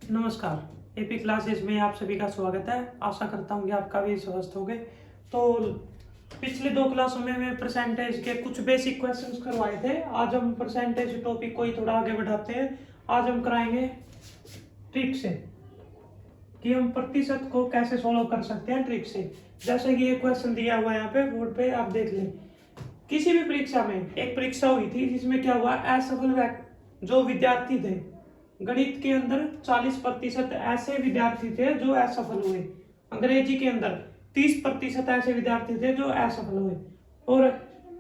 नमस्कार। AP classes में आप सभी का स्वागत है। आशा करता हूँ कि आपका भी स्वस्थ होंगे। तो पिछले दो क्लासों में मैं परसेंटेज के कुछ बेसिक क्वेश्चंस करवाए थे। आज हम परसेंटेज टॉपिक को ही थोड़ा आगे बढ़ाते हैं। आज हम कराएंगे ट्रिक से कि हम प्रतिशत को कैसे सोल्व कर सकते हैं ट्रिक से। जैसे कि ये क्वेश्चन दिया हुआ है यहाँ पे बोर्ड पे, आप देख लें। किसी भी परीक्षा में एक परीक्षा हुई थी जिसमें क्या हुआ, असफल जो विद्यार्थी थे गणित के अंदर 40% ऐसे विद्यार्थी थे जो असफल हुए, अंग्रेजी के अंदर 30% ऐसे विद्यार्थी थे जो असफल हुए, और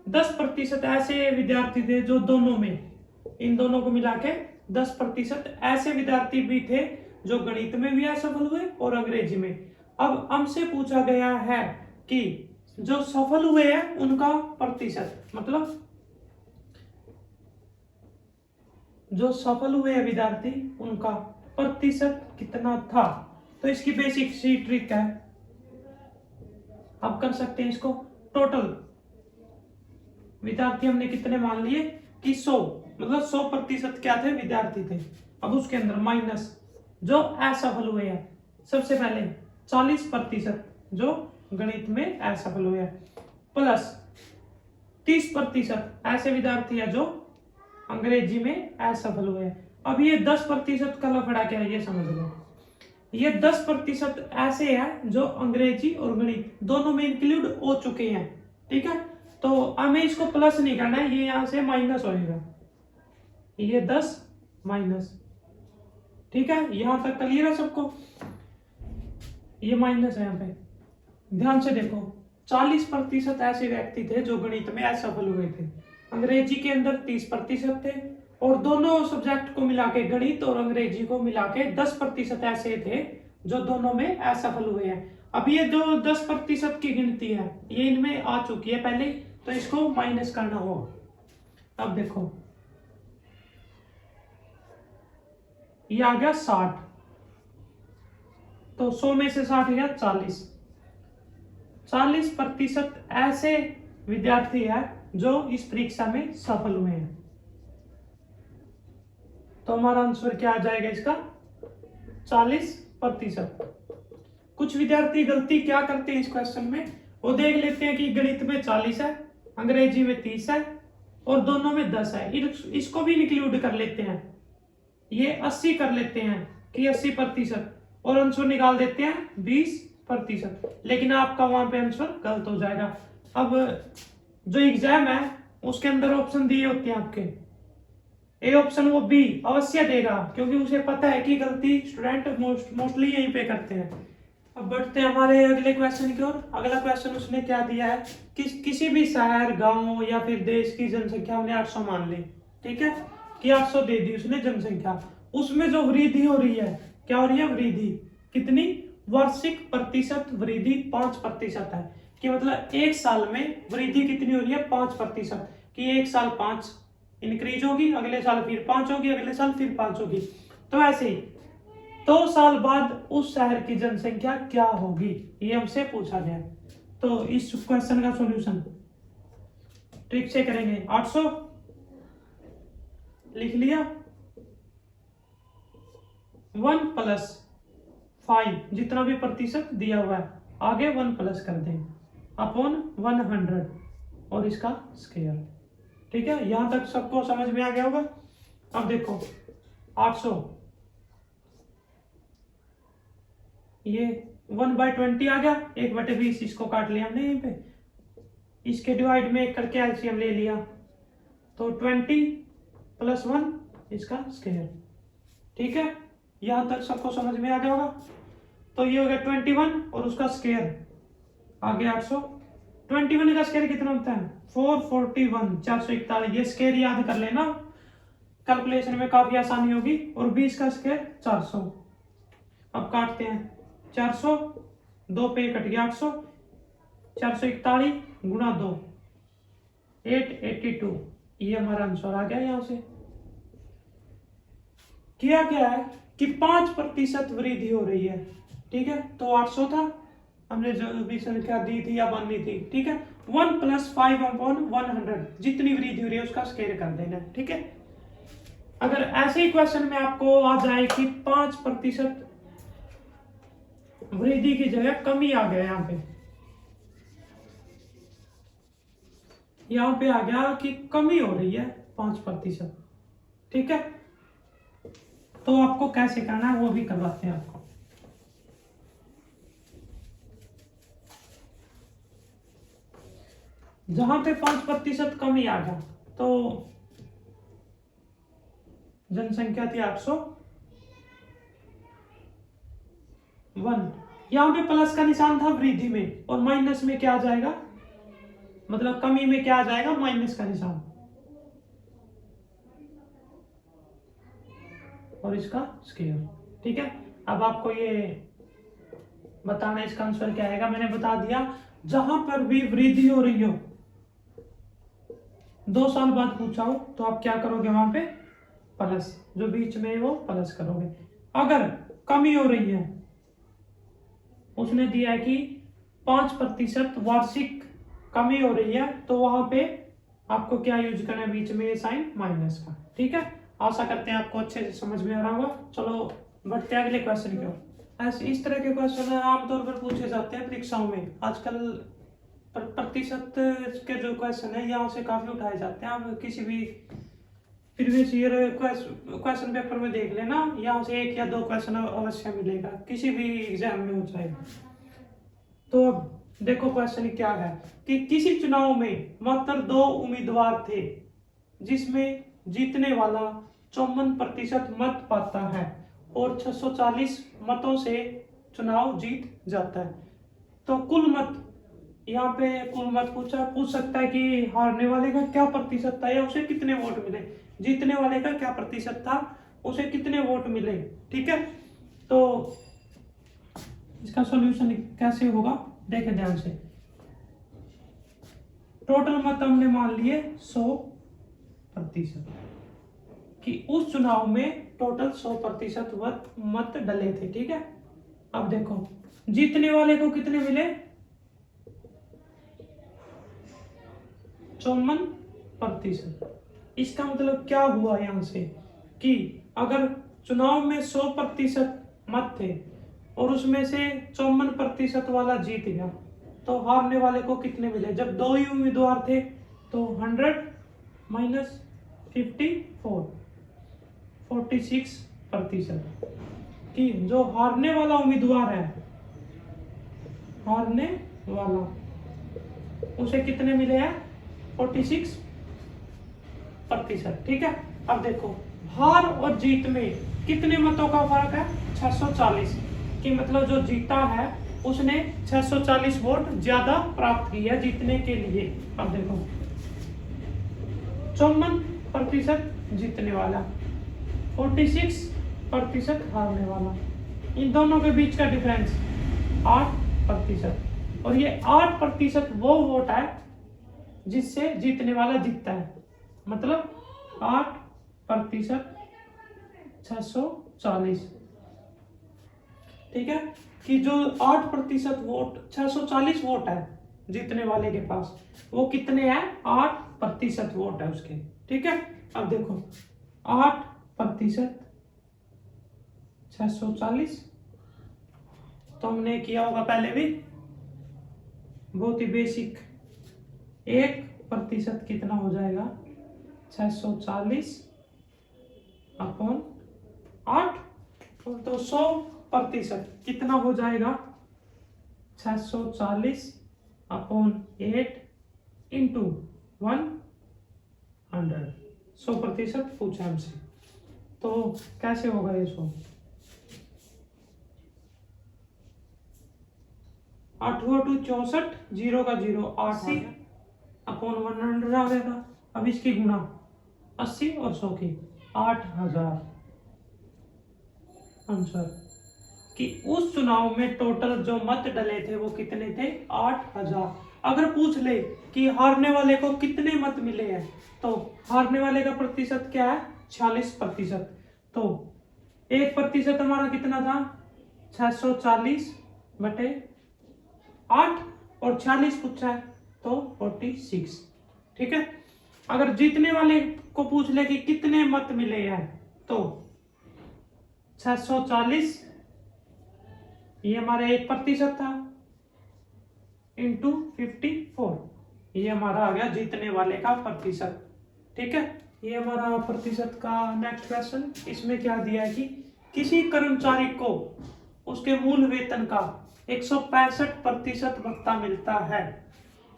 10% ऐसे विद्यार्थी थे जो दोनों में, इन दोनों को मिला के 10% ऐसे विद्यार्थी भी थे जो गणित में भी असफल हुए और अंग्रेजी में। अब हमसे पूछा गया है कि जो सफल हुए हैं उनका प्रतिशत, मतलब जो सफल हुए विद्यार्थी उनका प्रतिशत कितना था। तो इसकी बेसिक सी ट्रिक है, आप कर सकते हैं इसको। टोटल विद्यार्थी हमने कितने मान लिए कि 100, मतलब 100% क्या थे, विद्यार्थी थे। अब उसके अंदर माइनस जो असफल हुए हैं, सबसे पहले 40% जो गणित में असफल हुए हैं, प्लस 30% ऐसे विद्यार्थी है जो अंग्रेजी में असफल हुए हैं। अब ये 10% का लफड़ा क्या है ये समझ लो। ये 10% ऐसे हैं जो अंग्रेजी और गणित दोनों में इंक्लूड हो चुके हैं, ठीक है। तो हमें इसको प्लस नहीं करना है, ये यहां से माइनस होएगा, ये 10 माइनस, ठीक है। यहां तक क्लियर है सबको, ये माइनस है यहाँ पे। ध्यान से देखो, 40% ऐसे व्यक्ति थे जो गणित में असफल हुए थे, अंग्रेजी के अंदर 30% थे, और दोनों सब्जेक्ट को मिला के, गणित और अंग्रेजी को मिला के 10% ऐसे थे जो दोनों में असफल हुए हैं। अब ये जो 10% की गिनती है ये इनमें आ चुकी है पहले, तो इसको माइनस करना होगा। अब देखो ये आ गया 60, तो 100 में से 60 गया 40% ऐसे विद्यार्थी है जो इस परीक्षा में सफल हुए हैं। तो हमारा आंसर क्या आ जाएगा इसका, 40%। कुछ विद्यार्थी गलती क्या करते हैं इस क्वेश्चन में, वो देख लेते हैं कि गणित में 40 है, अंग्रेजी में 30 है और दोनों में 10 है, इसको भी इंक्लूड कर लेते हैं, ये 80 कर लेते हैं कि 80%, और आंसर निकाल देते हैं 20%। लेकिन आपका वहां पे आंसर गलत हो जाएगा। अब जो एग्जाम है उसके अंदर ऑप्शन दिए होते हैं आपके, ए ऑप्शन वो बी अवश्य देगा, क्योंकि उसे पता है कि गलती स्टूडेंट मोस्टली यहीं पे करते हैं। अब बढ़ते हैं हमारे अगले क्वेश्चन की ओर। अगला क्वेश्चन उसने क्या दिया है कि किसी भी शहर, गांव या फिर देश की जनसंख्या हमने 800 मान ली, ठीक है, कि 800 दे दी उसने जनसंख्या, उसमें जो वृद्धि हो रही है, क्या हो रही है, वृद्धि कितनी, वार्षिक प्रतिशत वृद्धि 5% है, कि मतलब एक साल में वृद्धि कितनी हो रही है, 5%, कि एक साल 5 इंक्रीज होगी, अगले साल फिर 5 होगी, अगले साल फिर 5 होगी। तो ऐसे ही 2 साल बाद उस शहर की जनसंख्या क्या होगी, ये हमसे पूछा गया। तो इस क्वेश्चन का सॉल्यूशन ट्रिक से करेंगे। 800 लिख लिया, 1 + 5 जितना भी प्रतिशत दिया हुआ है, आगे 1 प्लस कर दें अपॉन 100 और इसका स्क्वायर, ठीक है। यहां तक सबको समझ में आ गया होगा। अब देखो 800, ये 1/20 आ गया, 1/20 इसको काट लिया हमने यहीं पे, इसके डिवाइड में करके एलसीएम ले लिया, तो 20 + 1 इसका स्क्वायर, ठीक है। यहां तक सबको समझ में आ गया होगा। तो ये हो गया 21 और उसका स्क्वायर आ गया 800। 21 का स्क्वायर कितना होता है, 441, 441। ये स्क्वायर याद कर लेना, कैलकुलेशन में काफी आसानी होगी। और 20 का स्क्वायर 400। अब काटते हैं, 400 2 पे कट गया 800, 441 गुणा 2 882, ये हमारा आंसर आ गया। यहां से किया गया है कि 5% वृद्धि हो रही है, ठीक है। तो 800 था, हमने जो भी संख्या दी थी या मानी थी, ठीक है, 1 + 5/100 जितनी वृद्धि हो रही है उसका स्क्वायर कर देना, ठीक है। अगर ऐसे ही क्वेश्चन में आपको आ जाए कि 5% वृद्धि की जगह कमी आ गया, यहाँ पे आ गया कि कमी हो रही है 5%, ठीक है, तो आपको कैसे करना है वो भी करवाते हैं आपको। जहां पे 5% कमी आ गया तो जनसंख्या थी 801, यहाँ पे प्लस का निशान था वृद्धि में, और माइनस में क्या आ जाएगा, मतलब कमी में क्या आ जाएगा, माइनस का निशान, और इसका स्क्वायर, ठीक है। अब आपको ये बताना इसका आंसर क्या आएगा, मैंने बता दिया। जहां पर भी वृद्धि हो रही हो, 2 साल बाद पूछा हो तो आप क्या करोगे, वहां पे प्लस, जो बीच में वो प्लस करोगे। अगर कमी हो रही है, उसने दिया है कि 5% वार्षिक कमी हो रही है, तो वहां पे आपको क्या यूज करना है, बीच में साइन माइनस का, ठीक है। आशा करते हैं आपको अच्छे से समझ में आ रहा होगा। चलो बढ़ते हैं अगले क्वेश्चन की ओर। ऐसे इस तरह के क्वेश्चन आमतौर पर पूछे जाते हैं परीक्षाओं में। आजकल प्रतिशत के जो क्वेश्चन है यहाँ से काफी उठाए जाते हैं। आप किसी भी प्रीवियस ईयर क्वेश्चन पेपर में देख लेना, यहाँ से 1 या 2 क्वेश्चन अवश्य मिलेगा, किसी भी एग्जाम में हो जाएगा। तो अब देखो क्वेश्चन क्या है कि किसी चुनाव में मात्र 2 उम्मीदवार थे, जिसमें जीतने वाला 54% मत पाता है और 640 मतों से चुनाव जीत जाता है। तो कुल मत, यहाँ पे कुल मत पूछ सकता है कि हारने वाले का क्या प्रतिशत था या उसे कितने वोट मिले, जीतने वाले का क्या प्रतिशत था, उसे कितने वोट मिले, ठीक है। तो इसका सॉल्यूशन कैसे होगा, देखें ध्यान से। टोटल मत हमने मान लिए 100%, कि उस चुनाव में टोटल 100% मत डले थे, ठीक है। अब देखो जीतने वाले को कितने मिले, 54%। इसका मतलब क्या हुआ यहां से कि अगर चुनाव में 100% मत थे और उसमें से 54% वाला जीत गया, तो हारने वाले को कितने मिले। जब 2 ही उम्मीदवार थे तो 100 माइनस 54, 46%, कि जो हारने वाला उम्मीदवार है, हारने वाला, उसे कितने मिले हैं, 46%, ठीक है। अब देखो हार और जीत में कितने मतों का फर्क है, 640, कि मतलब जो जीता है उसने 640 वोट ज्यादा प्राप्त किया जीतने के लिए। अब देखो 54% जीतने वाला, 46% हारने वाला, इन दोनों के बीच का डिफरेंस 8%, और ये 8% वो वोट है जिससे जीतने वाला जीतता है, मतलब 8% 640, ठीक है। कि जो 8% वोट, 640 वोट है जीतने वाले के पास, वो कितने हैं, 8% वोट है उसके, ठीक है। अब देखो 8% 640, तो हमने किया होगा पहले भी, बहुत ही बेसिक। 1% कितना हो जाएगा, 640 अपॉन 8, तो 100% कितना हो जाएगा, 640 अपॉन 8 इंटू 100। 100% पूछा हमसे, तो कैसे होगा ये 100, 8 64, 0 का 0, 80 अपॉन 100 आ गया था। अब इसकी गुणा 80 और 100 की, 8000 आंसर। कि उस चुनाव में टोटल जो मत डले थे वो कितने थे, 8000। अगर पूछ ले कि हारने वाले को कितने मत मिले हैं, तो हारने वाले का प्रतिशत क्या है, 46%, तो 1% हमारा कितना था, 640 बटे 8, और 46 पूछा है तो 46, ठीक है। अगर जीतने वाले को पूछ ले कि कितने मत मिले हैं तो 640, ये हमारा 1% था, इंटू 54, ये हमारा आ गया जीतने वाले का प्रतिशत। ठीक है, ये हमारा प्रतिशत का नेक्स्ट क्वेश्चन। इसमें क्या दिया है कि किसी कर्मचारी को उसके मूल वेतन का 165% भत्ता मिलता है।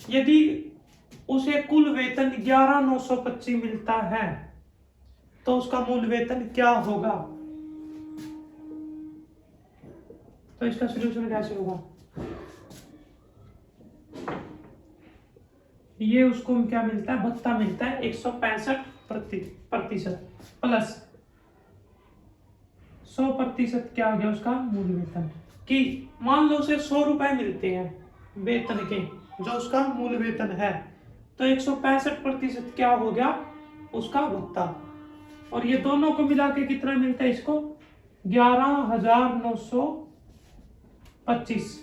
यदि उसे कुल वेतन 11,925 मिलता है तो उसका मूल वेतन क्या होगा। तो इसका सॉल्यूशन कैसे होगा, ये उसको क्या मिलता है, भत्ता मिलता है 165% प्लस 100% क्या हो गया उसका मूल वेतन। कि मान लो उसे 100 रुपए मिलते हैं वेतन के, जो उसका मूल वेतन है, तो 165% क्या हो गया उसका भत्ता। और ये दोनों को मिला के कितना मिलता है इसको 11,925,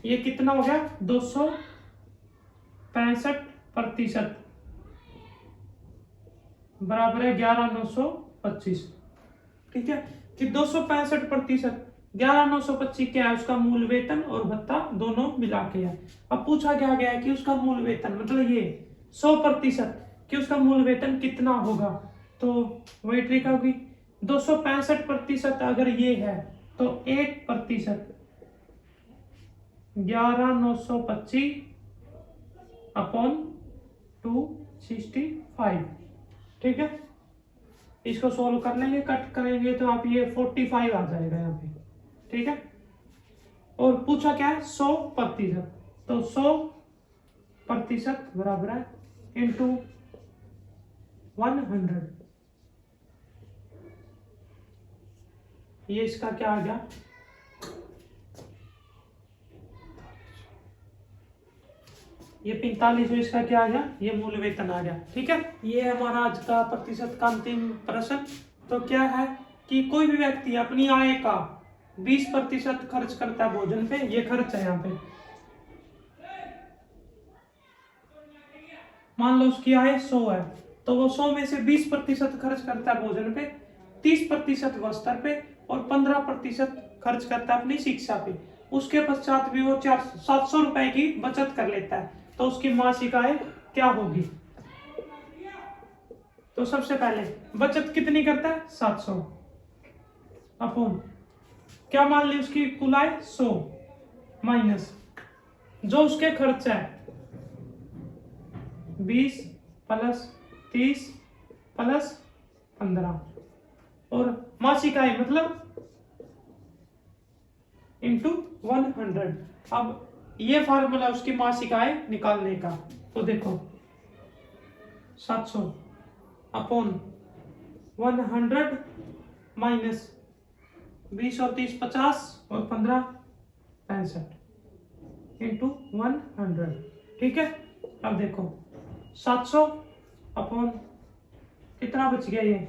ये कितना हो गया 265% बराबर है 11,925। ठीक है, कि 265% 11,925 क्या है उसका मूल वेतन और भत्ता दोनों मिला के है। अब पूछा क्या गया है कि उसका मूल वेतन मतलब ये 100% कि उसका मूल वेतन कितना होगा, तो वही ट्रिक होगी। 265% अगर ये है तो 1% 11,925 अपॉन 265। ठीक है, इसको सोल्व कर लेंगे, कट करेंगे तो आप ये 45 आ जाएगा यहाँ पे। ठीक है, और पूछा क्या है 100%, तो 100% बराबर है इंटू 100, ये इसका क्या आ गया, ये 45, इसका क्या आ गया, ये मूल वेतन आ गया। ठीक है, ये हमारा आज का प्रतिशत का अंतिम प्रश्न। तो क्या है कि कोई भी व्यक्ति अपनी आय का 20% खर्च करता है भोजन पे, ये खर्च है यहाँ पे। मान लो उसकी आय 100 है तो वो 100 में से 20% खर्च करता है भोजन पे, 30% वस्त्र पे और 15% खर्च करता है अपनी शिक्षा पे। उसके पश्चात भी वो 700 रुपए की बचत कर लेता है, तो उसकी मासिक आय क्या होगी। तो सबसे पहले बचत कितनी करता है 700 अपॉन क्या मान ली उसकी कुल आय 100 माइनस जो उसके खर्च है 20 प्लस 30 प्लस 15 और मासिक आय मतलब इंटू 100। अब ये फार्मूला उसकी मासिक आय निकालने का, तो देखो 700 अपॉन 100 माइनस 20 और 30 50 और 15 65 इंटू 100। ठीक है, अब देखो 700 अपॉन कितना बच गया ये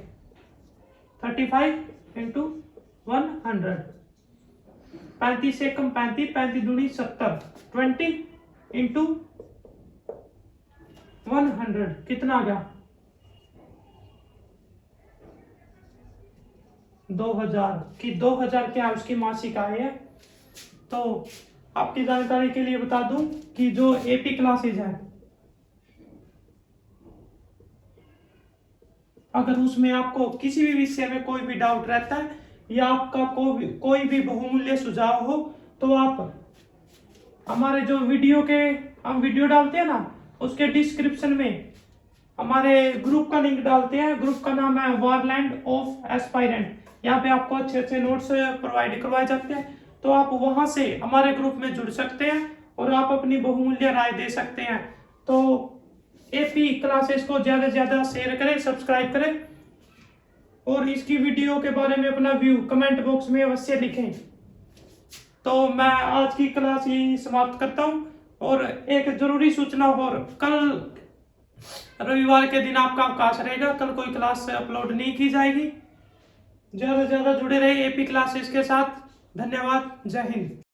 35 इंटू 100, 35 से कम 35, 35 दूनी 70, 20 इंटू 100 कितना आ गया 2000 की 2000 क्या है उसकी मासिक आय है। तो आपकी जानकारी के लिए बता दूं कि जो एपी क्लासेज है अगर उसमें आपको किसी भी विषय में कोई भी डाउट रहता है या आपका कोई भी बहुमूल्य सुझाव हो तो आप हमारे जो हम वीडियो डालते हैं ना उसके डिस्क्रिप्शन में हमारे ग्रुप का लिंक डालते हैं। ग्रुप का नाम है वारलैंड ऑफ एस्पायरेंट। यहाँ पे आपको अच्छे अच्छे नोट्स प्रोवाइड करवाए जाते हैं, तो आप वहां से हमारे ग्रुप में जुड़ सकते हैं और आप अपनी बहुमूल्य राय दे सकते हैं। तो एपी क्लासेस को ज्यादा से ज्यादा शेयर करें, सब्सक्राइब करें और इसकी वीडियो के बारे में अपना व्यू कमेंट बॉक्स में अवश्य लिखें। तो मैं आज की क्लास यही समाप्त करता हूं और एक जरूरी सूचना, और कल रविवार के दिन आपका अवकाश रहेगा, कल कोई क्लास अपलोड नहीं की जाएगी। ज्यादा से ज्यादा जुड़े रहे एपी क्लासेस के साथ। धन्यवाद, जय हिंद।